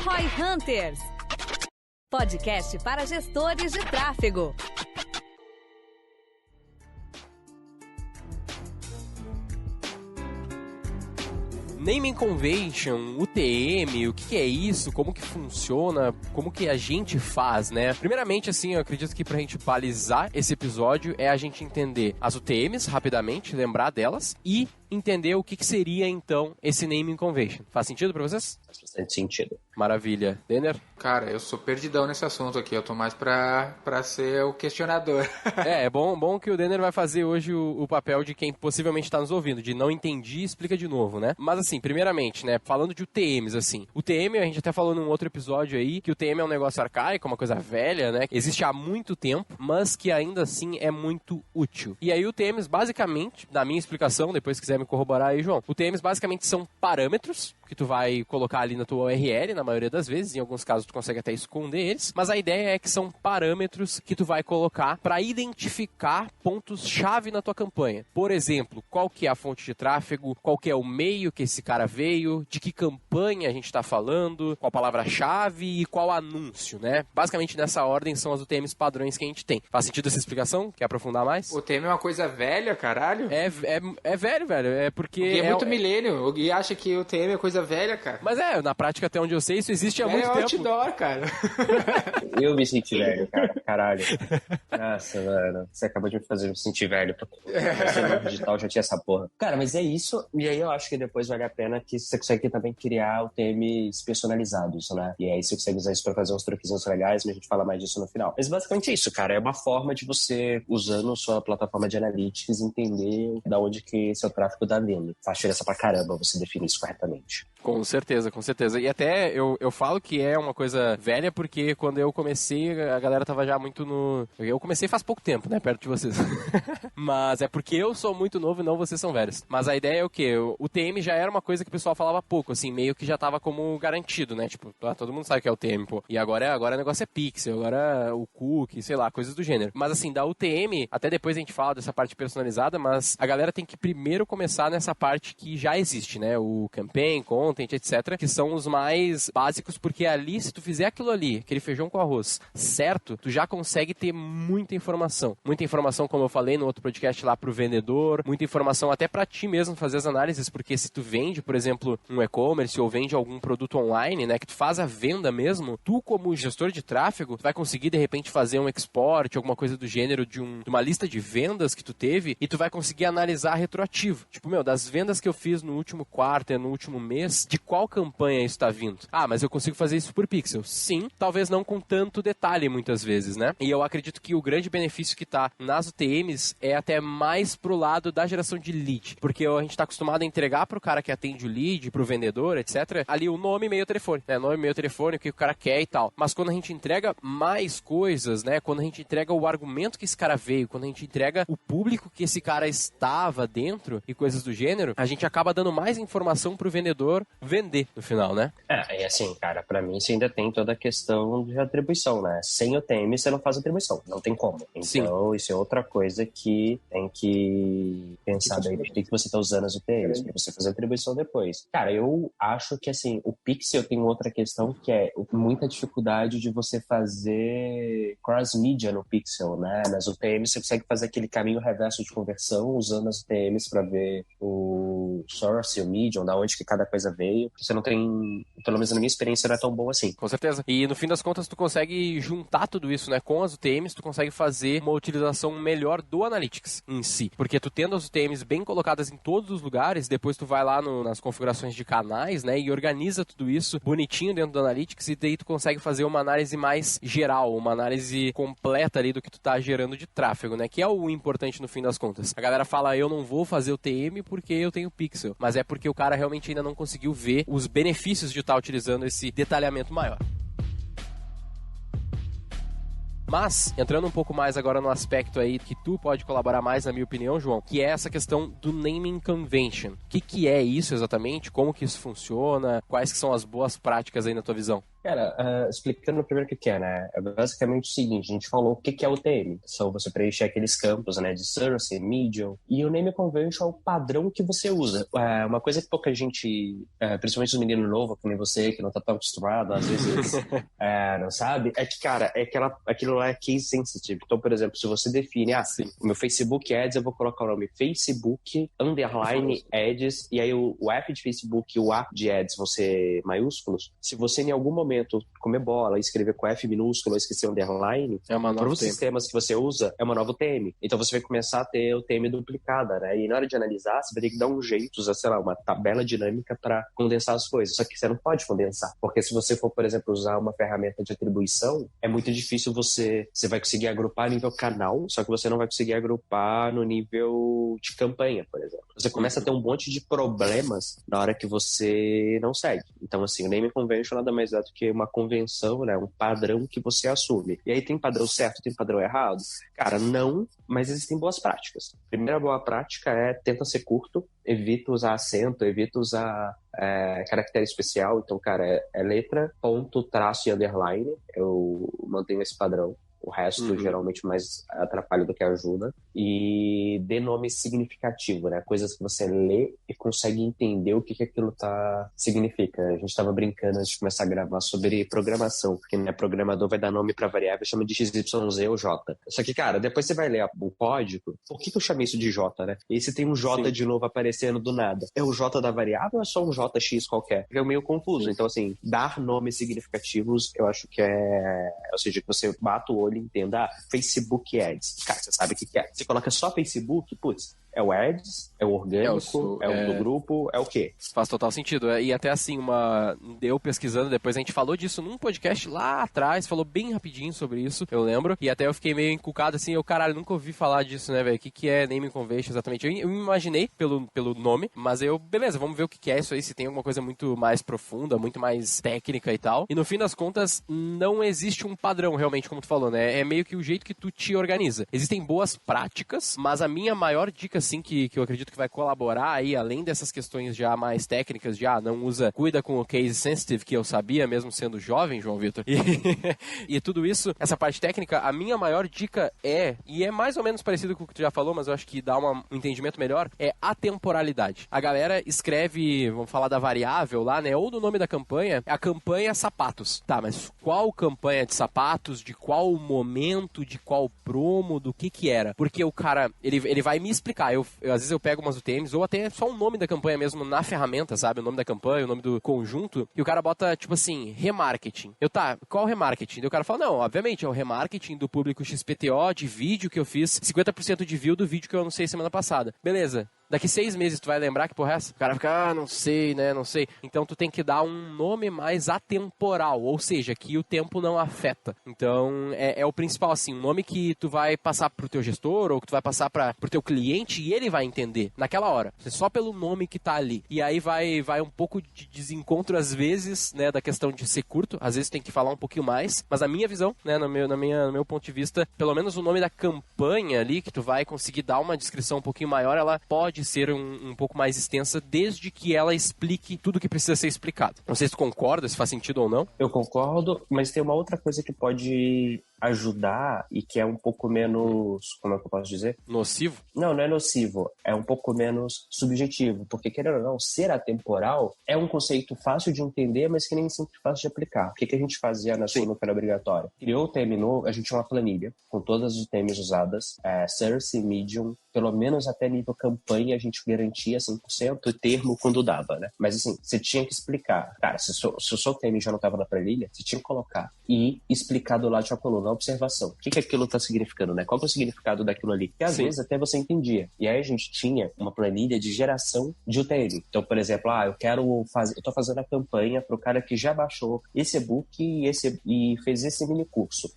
Roy Hunters, podcast para gestores de tráfego. Naming Convention, UTM, o que é isso, como que funciona, como que a gente faz, né? Primeiramente, assim, eu acredito que pra gente balizar esse episódio é a gente entender as UTMs rapidamente, lembrar delas e entender o que seria, então, esse Naming Convention. Faz sentido pra vocês? Faz bastante sentido. Maravilha. Denner? Cara, eu sou perdidão nesse assunto aqui, eu tô mais pra ser o questionador. É bom que o Denner vai fazer hoje o papel de quem possivelmente tá nos ouvindo, de não entendi, explica de novo, né? Mas assim, primeiramente, né, falando de UTMs, assim, UTM, a gente até falou num outro episódio aí, que o UTM é um negócio arcaico, uma coisa velha, né, existe há muito tempo, mas que ainda assim é muito útil. E aí UTMs, basicamente, na minha explicação, depois se quiser me corroborar aí, João, UTMs basicamente são parâmetros que tu vai colocar ali na tua URL, na maioria das vezes, em alguns casos tu consegue até esconder eles, mas a ideia é que são parâmetros que tu vai colocar para identificar pontos-chave na tua campanha. Por exemplo, qual que é a fonte de tráfego, qual que é o meio que esse cara veio, de que campanha a gente está falando, qual palavra-chave e qual anúncio, né? Basicamente nessa ordem são as UTMs padrões que a gente tem. Faz sentido essa explicação? Quer aprofundar mais? O UTM é uma coisa velha, caralho? É velho, velho. É porque... É muito milênio. O Gui acha que o UTM é coisa velha, cara. Mas na prática, até onde eu sei, isso existe há muito tempo. É outdoor, cara. Eu me senti velho, cara. Caralho. Nossa, mano. Você acabou de me fazer me sentir velho. No digital já tinha essa porra. Cara, mas é isso. E aí eu acho que depois vale a pena que você consegue também criar UTMs personalizados, né? E aí você consegue usar isso pra fazer uns truquezinhos legais, mas a gente fala mais disso no final. Mas basicamente é isso, cara. É uma forma de você, usando sua plataforma de analytics, entender da onde que seu tráfego tá vindo. Faz diferença pra caramba você definir isso corretamente. Com certeza, com certeza. E até eu falo que é uma coisa velha porque quando eu comecei, a galera tava já muito no... Eu comecei faz pouco tempo, né? Perto de vocês. Mas é porque eu sou muito novo e não vocês são velhos. Mas a ideia é o quê? O TM já era uma coisa que o pessoal falava pouco, assim, meio que já tava como garantido, né? Tipo, todo mundo sabe o que é o TM, pô. E agora o negócio é pixel, agora o cookie, sei lá, coisas do gênero. Mas assim, da UTM, até depois a gente fala dessa parte personalizada, mas a galera tem que primeiro começar nessa parte que já existe, né? O campaign, content, etc., que são os mais básicos, porque ali, se tu fizer aquilo ali, aquele feijão com arroz, certo, tu já consegue ter muita informação. Muita informação, como eu falei no outro podcast lá pro vendedor, muita informação até pra ti mesmo fazer as análises, porque se tu vende, por exemplo, um e-commerce ou vende algum produto online, né, que tu faz a venda mesmo, tu como gestor de tráfego, tu vai conseguir de repente fazer um export, alguma coisa do gênero de uma lista de vendas que tu teve e tu vai conseguir analisar retroativo. Tipo, das vendas que eu fiz no último quarto, no último mês, de qual campanha isso tá vindo? Ah, mas eu consigo fazer isso por pixel. Sim, talvez não com tanto detalhe muitas vezes, né? E eu acredito que o grande benefício que tá nas UTMs é até mais pro lado da geração de lead, porque a gente tá acostumado a entregar pro cara que atende o lead, pro vendedor, etc., ali o nome, e-mail, telefone, né? Nome, e-mail, telefone, o que o cara quer e tal. Mas quando a gente entrega mais coisas, né? Quando a gente entrega o argumento que esse cara veio, quando a gente entrega o público que esse cara estava dentro e coisas do gênero, a gente acaba dando mais informação pro vendedor vender no final, né? E assim, cara, pra mim você ainda tem toda a questão de atribuição, né? Sem o TM você não faz atribuição, não tem como. Então, sim, isso é outra coisa que tem que pensar daí, por que você tá usando as UTMs, pra você fazer atribuição depois. Cara, eu acho que assim, o Pixel tem outra questão que é muita dificuldade de você fazer cross-media no Pixel, né? Nas UTMs você consegue fazer aquele caminho reverso de conversão usando as UTMs pra ver o source, o medium, da onde que cada coisa veio. Você não tem, pelo menos na minha experiência, não é tão boa assim. Com certeza. E no fim das contas, tu consegue juntar tudo isso, né? Com as UTMs, tu consegue fazer uma utilização melhor do Analytics em si. Porque tu tendo as UTMs bem colocadas em todos os lugares, depois tu vai lá nas configurações de canais, né? E organiza tudo isso bonitinho dentro do Analytics e daí tu consegue fazer uma análise mais geral, uma análise completa ali do que tu tá gerando de tráfego, né? Que é o importante no fim das contas. A galera fala, eu não vou fazer o TM porque eu tenho Pixel. Mas é porque o cara realmente ainda não conseguiu ver os benefícios de estar utilizando esse detalhamento maior. Mas, entrando um pouco mais agora no aspecto aí que tu pode colaborar mais, na minha opinião, João, que é essa questão do Naming Convention. O que é isso exatamente? Como que isso funciona? Quais que são as boas práticas aí na tua visão? Cara, explicando primeiro o que é, né? É basicamente o seguinte, a gente falou o que é o TM. São você preencher aqueles campos, né, de source, medium, e o name convention é o padrão que você usa. Uma coisa que pouca gente, principalmente os meninos novos, que nem você, que não tá tão acostumado, às vezes não sabe, é que, cara, aquilo lá é case sensitive. Então, por exemplo, se você define, o meu Facebook Ads, eu vou colocar o nome Facebook _ Ads, e aí o F de Facebook e o A de Ads vão ser maiúsculos. Se você em algum momento comer bola, escrever com F minúsculo, esquecer underline, para os sistemas que você usa, é uma nova TM. Então você vai começar a ter o TM duplicada, né? E na hora de analisar, você vai ter que dar um jeito, usar, sei lá, uma tabela dinâmica para condensar as coisas. Só que você não pode condensar, porque se você for, por exemplo, usar uma ferramenta de atribuição, é muito difícil você vai conseguir agrupar no nível canal, só que você não vai conseguir agrupar no nível de campanha, por exemplo. Você começa a ter um monte de problemas na hora que você não segue. Então, assim, o name convention nada mais é do que uma convenção, né? Um padrão que você assume. E aí tem padrão certo, tem padrão errado? Cara, não, mas existem boas práticas. A primeira boa prática é tenta ser curto, evita usar acento, evita usar caractere especial. Então, cara, é letra, ponto, traço e underline. Eu mantenho esse padrão. O resto, geralmente, mais atrapalha do que ajuda. E dê nome significativo, né? Coisas que você lê e consegue entender o que aquilo significa. A gente tava brincando antes de começar a gravar sobre programação. Porque, né, programador vai dar nome pra variável, chama de XYZ ou J. Só que, cara, depois você vai ler o código. Por que eu chamei isso de J, né? E aí você tem um J de novo aparecendo do nada. É o J da variável ou é só um JX qualquer? É meio confuso. Então, assim, dar nomes significativos, eu acho que ou seja, que você bata o olho e entenda, Facebook Ads. Cara, você sabe o que é. Você coloca só Facebook, putz, é o Ads, é o orgânico, é o do grupo, é o quê? Faz total sentido. E até assim, eu pesquisando depois, a gente falou disso num podcast lá atrás, falou bem rapidinho sobre isso, eu lembro, e até eu fiquei meio encucado assim, caralho, nunca ouvi falar disso, né, velho? O que é naming convention exatamente? Eu me imaginei pelo nome, mas beleza, vamos ver o que é isso aí, se tem alguma coisa muito mais profunda, muito mais técnica e tal. E no fim das contas, não existe um padrão realmente, como tu falou, né? É meio que o jeito que tu te organiza. Existem boas práticas, mas a minha maior dica, assim, que eu acredito que vai colaborar aí, além dessas questões já mais técnicas, cuida com o case sensitive, que eu sabia mesmo sendo jovem, João Vitor, e tudo isso, essa parte técnica, a minha maior dica e é mais ou menos parecido com o que tu já falou, mas eu acho que dá um entendimento melhor, é a temporalidade. A galera escreve, vamos falar da variável lá, né, ou do nome da campanha, a campanha sapatos. Tá, mas qual campanha de sapatos, de qual momento, de qual promo, do que era? Porque o cara, ele vai me explicar. Às vezes eu pego umas UTMs, ou até só o nome da campanha mesmo na ferramenta, sabe? O nome da campanha, o nome do conjunto, e o cara bota, tipo assim, remarketing. Qual remarketing? E o cara fala, não, obviamente, é o remarketing do público XPTO, de vídeo que eu fiz, 50% de view do vídeo que eu anunciei semana passada. Beleza. Daqui 6 meses tu vai lembrar que porra é essa? O cara fica, não sei, né, não sei. Então tu tem que dar um nome mais atemporal, ou seja, que o tempo não afeta. Então é o principal, assim, um nome que tu vai passar pro teu gestor, ou que tu vai passar pro teu cliente, e ele vai entender naquela hora. Só pelo nome que tá ali. E aí vai um pouco de desencontro às vezes, né, da questão de ser curto, às vezes tem que falar um pouquinho mais, mas a minha visão, né, no meu ponto de vista, pelo menos o nome da campanha ali, que tu vai conseguir dar uma descrição um pouquinho maior, ela pode ser um pouco mais extensa, desde que ela explique tudo que precisa ser explicado. Não sei se tu concorda, se faz sentido ou não. Eu concordo, mas tem uma outra coisa que pode ajudar e que é um pouco menos, como é que eu posso dizer? Nocivo? Não é nocivo, é um pouco menos subjetivo, porque querendo ou não, ser atemporal é um conceito fácil de entender, mas que nem sempre fácil de aplicar. O que a gente fazia na sua núcleo obrigatória? Criou o terminou, a gente tinha uma planilha com todas as TMs usadas, source, medium, pelo menos até nível campanha a gente garantia 100% e termo quando dava, né? Mas assim, você tinha que explicar. Cara, se o seu TM já não estava na planilha, você tinha que colocar e explicar do lado de uma coluna, observação. O que aquilo está significando, né? Qual é o significado daquilo ali? E às vezes até você entendia. E aí a gente tinha uma planilha de geração de UTM. Então, por exemplo, eu tô fazendo a campanha pro cara que já baixou esse e-book e fez esse mini curso.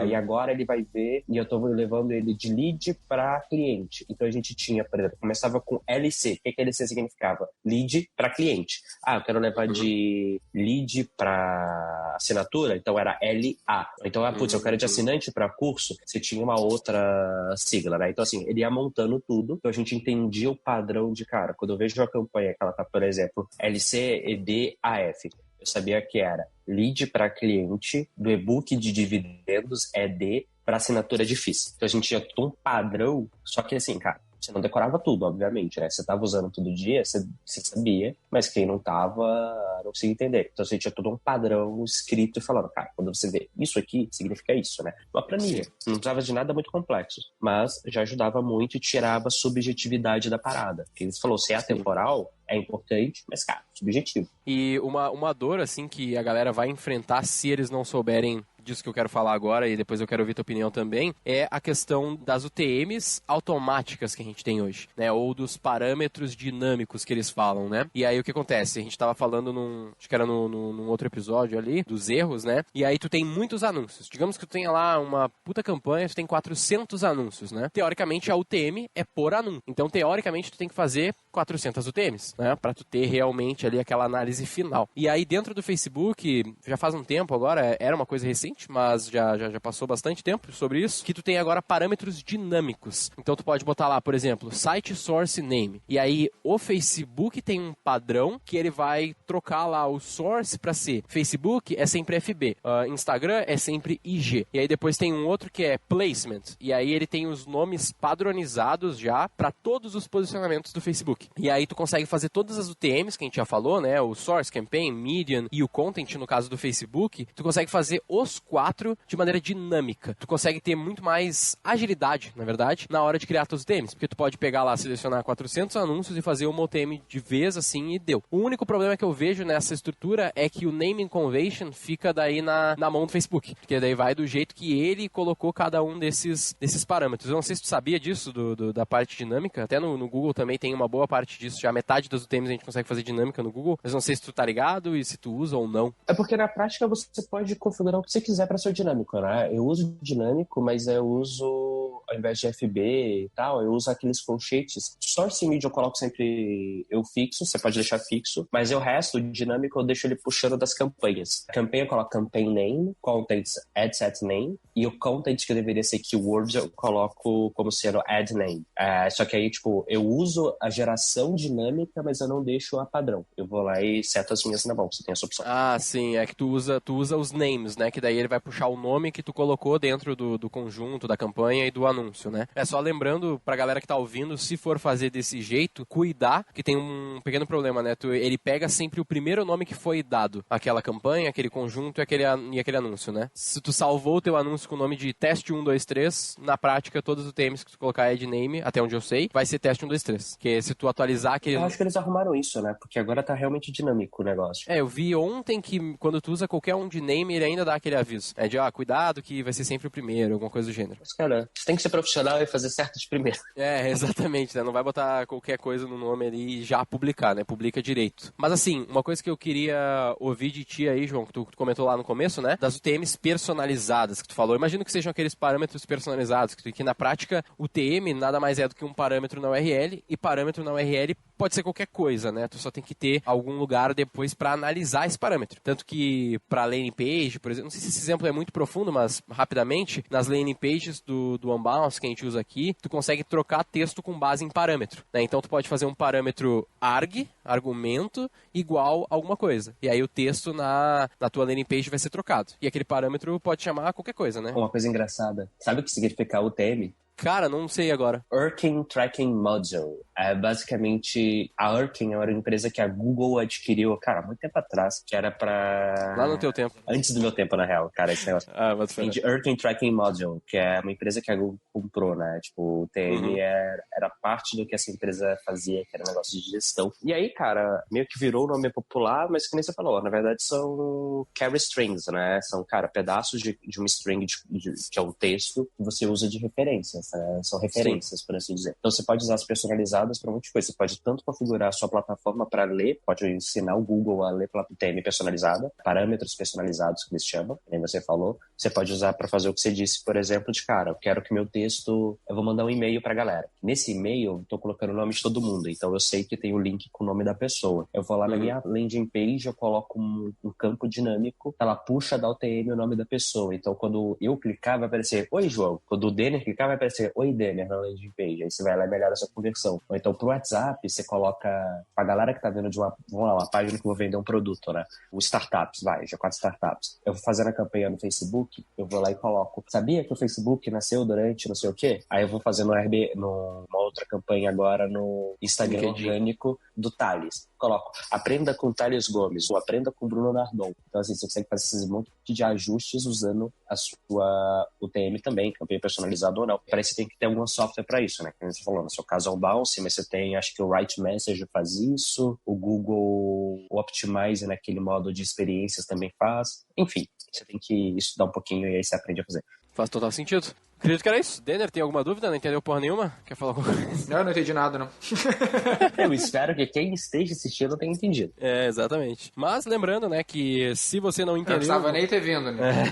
E agora ele vai ver, e eu tô levando ele de lead para cliente. Então a gente tinha, por exemplo, começava com LC. O que LC significava? Lead para cliente. Eu quero levar de lead para assinatura, então era LA. Então, eu quero de assinante para curso, você tinha uma outra sigla, né? Então, assim, ele ia montando tudo, então a gente entendia o padrão de, cara, quando eu vejo uma campanha que ela tá, por exemplo, LC, ED, AF, Eu sabia que era lead para cliente, do e-book de dividendos ED para assinatura difícil. Então a gente tinha todo um padrão, só que assim, cara, você não decorava tudo, obviamente, né? Você estava usando todo dia, você sabia, mas quem não estava não conseguia entender. Então você tinha todo um padrão escrito e falando, cara, quando você vê isso aqui, significa isso, né? Uma planilha. Não precisava de nada muito complexo, mas já ajudava muito e tirava a subjetividade da parada. Porque eles falou, se é atemporal, é importante, mas, cara, subjetivo. E uma dor, assim, que a galera vai enfrentar se eles não souberem disso que eu quero falar agora, e depois eu quero ouvir tua opinião também, é a questão das UTMs automáticas que a gente tem hoje, né? Ou dos parâmetros dinâmicos que eles falam, né? E aí o que acontece? A gente tava falando acho que era num outro episódio ali, dos erros, né? E aí tu tem muitos anúncios. Digamos que tu tenha lá uma puta campanha, tu tem 400 anúncios, né? Teoricamente a UTM é por anúncio. Então, teoricamente, tu tem que fazer 400 UTMs, né? Pra tu ter realmente ali aquela análise final. E aí dentro do Facebook, já faz um tempo agora, era uma coisa recente, mas já passou bastante tempo sobre isso, que tu tem agora parâmetros dinâmicos. Então tu pode botar lá, por exemplo, site source name. E aí o Facebook tem um padrão que ele vai trocar lá o source para ser Facebook é sempre FB, Instagram é sempre IG. E aí depois tem um outro que é placement. E aí ele tem os nomes padronizados já para todos os posicionamentos do Facebook. E aí tu consegue fazer todas as UTMs que a gente já falou, né? O source, campaign, median e o content no caso do Facebook. Tu consegue fazer os 4 de maneira dinâmica. Tu consegue ter muito mais agilidade, na verdade, na hora de criar teus UTMs, porque tu pode pegar lá, selecionar 400 anúncios e fazer uma UTM de vez assim e deu. O único problema que eu vejo nessa estrutura é que o naming convention fica daí na mão do Facebook, porque daí vai do jeito que ele colocou cada um desses parâmetros. Eu não sei se tu sabia disso, da parte dinâmica, até no Google também tem uma boa parte disso, já metade das UTMs a gente consegue fazer dinâmica no Google, mas não sei se tu tá ligado e se tu usa ou não. É porque na prática você pode configurar o que você quiser para ser dinâmico, né? Eu uso dinâmico, mas eu uso, ao invés de FB e tal, eu uso aqueles colchetes. Source media eu coloco sempre fixo, você pode deixar fixo, mas o resto, o dinâmico, eu deixo ele puxando das campanhas. A campanha eu coloco campaign name, content ad set name, e o content que deveria ser keywords eu coloco como sendo ad name. Só que aí, tipo, eu uso a geração dinâmica, mas eu não deixo a padrão. Eu vou lá e seto as minhas na mão, você tem essa opção. Ah, sim, é que tu usa os names, né? Que daí ele vai puxar o nome que tu colocou dentro do conjunto, da campanha e do anúncio, né? É só lembrando pra galera que tá ouvindo, se for fazer desse jeito, cuidar, que tem um pequeno problema, né? Ele pega sempre o primeiro nome que foi dado, aquela campanha, aquele conjunto e aquele anúncio, né? Se tu salvou o teu anúncio com o nome de teste 1, 2, 3, na prática, todos os UTMs que tu colocar ad name, até onde eu sei, vai ser teste 1, 2, 3. Que se tu atualizar aquele... Eu acho que eles arrumaram isso, né? Porque agora tá realmente dinâmico o negócio. Eu vi ontem que quando tu usa qualquer um de name, ele ainda dá aquele aviso. É de, cuidado que vai ser sempre o primeiro, alguma coisa do gênero. Mas, cara, você tem que ser profissional e fazer certo de primeiro. Exatamente, né? Não vai botar qualquer coisa no nome ali e já publicar, né? Publica direito. Mas assim, uma coisa que eu queria ouvir de ti aí, João, que tu comentou lá no começo, né? Das UTMs personalizadas que tu falou. Imagino que sejam aqueles parâmetros personalizados, que na prática, o UTM nada mais é do que um parâmetro na URL, e parâmetro na URL pode ser qualquer coisa, né? Tu só tem que ter algum lugar depois para analisar esse parâmetro. Tanto que para landing page, por exemplo, não sei se esse exemplo é muito profundo, mas rapidamente, nas landing pages do Unbounce que a gente usa aqui, tu consegue trocar texto com base em parâmetro, né? Então tu pode fazer um parâmetro arg, argumento, igual a alguma coisa. E aí o texto na tua landing page vai ser trocado. E aquele parâmetro pode chamar qualquer coisa, né? Uma coisa engraçada. Sabe o que significa UTM? Cara, não sei agora. Urkin Tracking Module. Basicamente, a Urkin é uma empresa que a Google adquiriu, cara, muito tempo atrás, que era pra... Lá no teu tempo. Antes do meu tempo, na real, cara, esse negócio. De Urkin Tracking Module, que é uma empresa que a Google comprou, né? Tipo, o TM era parte do que essa empresa fazia, que era um negócio de gestão. E aí, cara, meio que virou o nome popular, mas que nem você falou, na verdade são carry strings, né? São, cara, pedaços de uma string que é um texto que você usa de referência. São referências, por assim dizer. Então você pode usar as personalizadas para muitas coisas. Você pode tanto configurar a sua plataforma para ler, pode ensinar o Google a ler TM personalizada, parâmetros personalizados que eles chamam, como você falou. Você pode usar para fazer o que você disse, por exemplo, de cara, eu quero que meu texto, eu vou mandar um e-mail para a galera. Nesse e-mail eu tô colocando o nome de todo mundo, então eu sei que tem o link com o nome da pessoa. Eu vou lá na minha landing page, eu coloco um campo dinâmico, ela puxa da UTM o nome da pessoa. Então quando eu clicar vai aparecer, oi João. Quando o Denner clicar vai aparecer, oi Denner, na landing page. Aí você vai lá e melhora a sua conversão. Ou Ou então pro WhatsApp, você coloca a galera que tá vendo vamos lá, uma página que eu vou vender um produto, né? O Startups, G4 Startups. Eu vou fazer a campanha no Facebook, eu vou lá e coloco, sabia que o Facebook nasceu durante não sei o quê? Aí eu vou fazer numa outra campanha agora no Instagram orgânico do Thales. Coloco, aprenda com Thales Gomes, ou aprenda com Bruno Nardon. Então, assim, você consegue fazer esses monte de ajustes usando o TM também, campanha personalizada ou não. Parece que tem que ter algum software para isso, né? Como você falou, no seu caso é o Bounce, mas você tem, acho que o Write Message faz isso, o Google Optimize naquele modo de experiências também faz. Enfim, você tem que estudar um pouquinho e aí você aprende a fazer. Faz total sentido. Acredito que era isso. Denner, tem alguma dúvida? Não entendeu porra nenhuma? Quer falar alguma coisa? Não entendi nada, não. Eu espero que quem esteja assistindo tenha entendido. É, exatamente. Mas lembrando, né, que se você não entendeu... Não precisava nem ter vindo, né?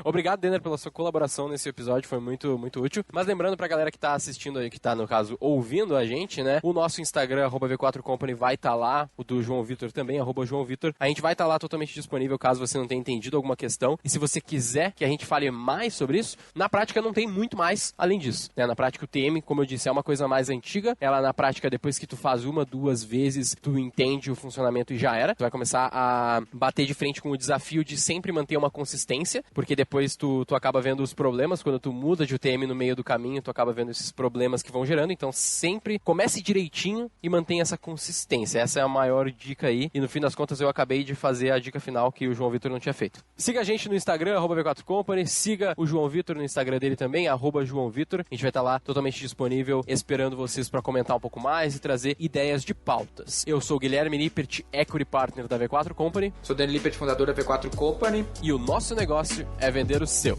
Obrigado, Denner, pela sua colaboração nesse episódio, foi muito, muito útil. Mas lembrando pra galera que tá assistindo aí, que tá, no caso, ouvindo a gente, né, o nosso Instagram, @V4Company, vai estar lá, o do João Vitor também, @João Vitor. A gente vai estar lá totalmente disponível caso você não tenha entendido alguma questão. E se você quiser que a gente fale mais sobre isso, na prática não tem muito mais além disso, né? Na prática o TM, como eu disse, é uma coisa mais antiga. Ela na prática, depois que tu faz 1, 2 vezes, tu entende o funcionamento e já era. Tu vai começar a bater de frente com o desafio de sempre manter uma consistência, porque depois tu acaba vendo os problemas, quando tu muda de UTM no meio do caminho, tu acaba vendo esses problemas que vão gerando. Então sempre comece direitinho e mantenha essa consistência. Essa é a maior dica aí. E no fim das contas eu acabei de fazer a dica final que o João Vitor não tinha feito. Siga a gente no Instagram, @V4Company. Siga o João Vitor no Instagram dele também, @João Vitor. A gente vai estar lá totalmente disponível, esperando vocês para comentar um pouco mais e trazer ideias de pautas. Eu sou o Guilherme Lippert, Equity Partner da V4 Company. Sou Dani Lippert, fundador da V4 Company. E o nosso negócio é vender o seu.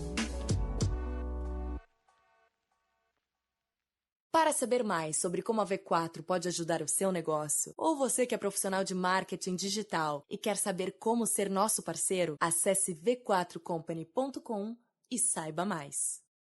Para saber mais sobre como a V4 pode ajudar o seu negócio, ou você que é profissional de marketing digital e quer saber como ser nosso parceiro, acesse v4company.com e saiba mais.